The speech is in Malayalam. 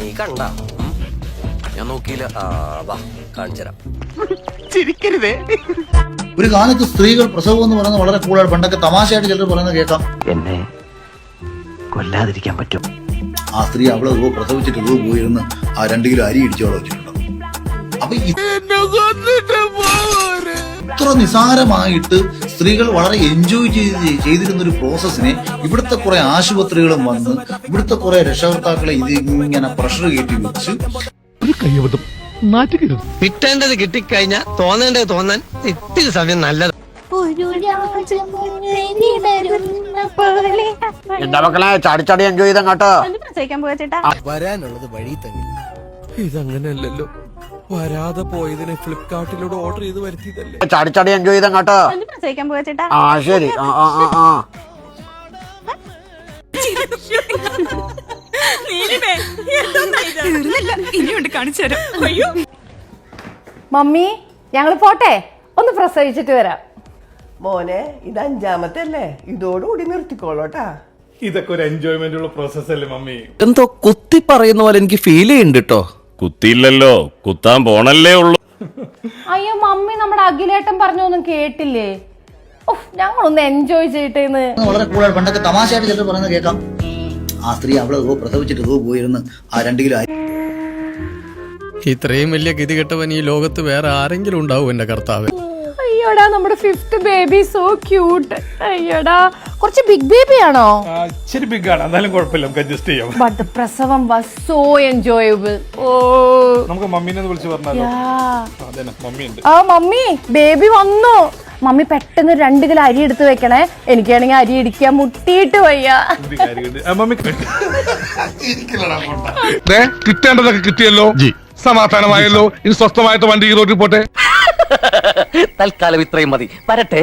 നീ കണ്ട ഞാൻ നോക്കിയില്ല. വാ കാണിച്ചരാം. ചിരിക്കരുതേ. ഒരു കാലത്ത് സ്ത്രീകൾ പ്രസവം എന്ന് പറയുന്നത് വളരെ കൂടുതൽ പണ്ടൊക്കെ തമാശയായിട്ട് ചിലർ പറയുന്നത് കേൾക്കാം. എന്നെ കൊല്ലാതിരിക്കാൻ പറ്റും. ആ സ്ത്രീ അവളെ പ്രസവിച്ചിട്ട് പോയിരുന്ന് ആ 2 കിലോ അരി ഇടിച്ചോടെ വെച്ചിട്ടുണ്ട്. അപ്പൊ ഇത്ര നിസാരമായിട്ട് സ്ത്രീകൾ വളരെ എൻജോയ് ചെയ്തിരുന്ന ഒരു പ്രോസസ്സിനെ ഇവിടുത്തെ കുറെ ആശുപത്രികളും വന്ന് ഇവിടുത്തെ കുറെ രക്ഷകർത്താക്കളെ ഇതിങ്ങനെ പ്രഷർ കയറ്റി വെച്ച് കിട്ടേണ്ടത് കിട്ടിക്കഴിഞ്ഞാ തോന്നേണ്ടത് തോന്നാൻ ഇത്തിരി സമയം നല്ലത്. എന്താ മക്കളെ ചാടിച്ചാടി എൻജോയ് ചെയ്താ കേട്ടോ. വരാനുള്ളത് വഴി തന്നെ. ഇതങ്ങനെയല്ലല്ലോ, വരാതെ പോയതിനെ ഫ്ലിപ്കാർട്ടിലൂടെ ഓർഡർ ചെയ്ത് വരുത്തിയതല്ലേ. ചാടിച്ചാടി എൻജോയ് ചെയ്താ കേട്ടോ. ആ ശരി. മമ്മി ഞങ്ങൾ പോട്ടെ, ഒന്ന് പ്രസവിച്ചിട്ട് വരാം. മോനെ ഇത് 5ാമത്തെ അല്ലേ, ഇതോടുകൂടി നിർത്തിക്കോളൂട്ടാ. ഇതൊക്കെ ഒരു എൻജോയ്മെന്റ് ഉള്ള പ്രോസസ് അല്ലേ മമ്മി? എന്തോ കുത്തി പറയുന്ന പോലെ എനിക്ക് ഫീൽ ചെയ്യുന്നുണ്ട് കേട്ടോ. കുത്തിയില്ലല്ലോ, കുത്താൻ പോണല്ലേ ഉള്ളൂ. അയ്യോ മമ്മി, നമ്മുടെ അഖിലേട്ടൻ പറഞ്ഞൊന്നും കേട്ടില്ലേ? ഞങ്ങളൊന്ന് എൻജോയ് ചെയ്യട്ടേന്ന്. വളരെ കൂടുതൽ പണ്ടൊക്കെ തമാശയായിട്ട് ചിലർ പറയുന്നത് കേൾക്കാം. ആ സ്ത്രീ അവളെ പ്രസവിച്ചിട്ട് പോയിരുന്ന് ആ 2 കിലോ അരി. ഇത്രയും വലിയ ഗതികെട്ടവൻ ഈ ലോകത്ത് വേറെ ആരെങ്കിലും ഉണ്ടാവും എന്റെ കർത്താവ്. അയ്യോടാ, നമ്മുടെ 5th ബേബി സോ ക്യൂട്ട്. അയ്യോടാ, കുറച്ച് ബിഗ് ബേബി ആണോ? ശരി, ബിഗ് ആണ്, എന്നാലും കുഴപ്പമില്ല, നമുക്ക് അഡ്ജസ്റ്റ് ചെയ്യാം. ബട്ട് പ്രസവം വാസ് സോ എൻജോയബിൾ. നമുക്ക് മമ്മീനെ വിളിച്ച് പറഞ്ഞാലോ? മമ്മി ഉണ്ട്. ആ മമ്മി, ബേബി വന്നു. മമ്മി പെട്ടെന്ന് 2 കിലോ അരി എടുത്ത് വെക്കണേ. എനിക്കാണെങ്കിൽ അരി ഇടിക്കാൻ മുട്ടിയിട്ട് വയ്യ. കിട്ടേണ്ടതൊക്കെ കിട്ടിയല്ലോ, സമാധാനമായല്ലോ. ഇനി സ്വസ്ഥമായിട്ട് വണ്ടി റോഡിൽ പോട്ടെ. തൽക്കാലം ഇത്രയും മതി. വരട്ടെ.